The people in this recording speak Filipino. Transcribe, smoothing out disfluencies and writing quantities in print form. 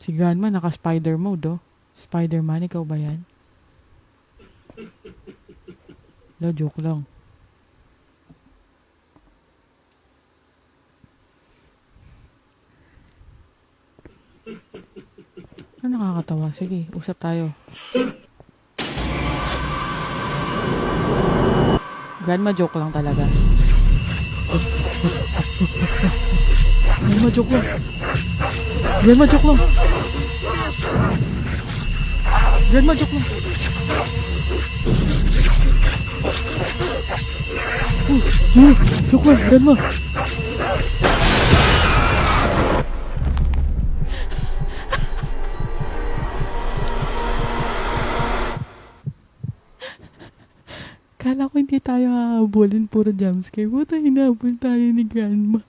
Si Grandma naka-spider mode, oh. Spider-Man, ikaw ba yan? Lo, joke lang. Ano nakakatawa? Sige, usap tayo. Grandma, joke lang talaga. Grandma, joke lang. Grandma, joke lang. Grandma, joke lang. Joke lang, Grandma. Kala ko hindi tayo hahabulin, puro jumpscare. Buta hinabol tayo ni Grandma.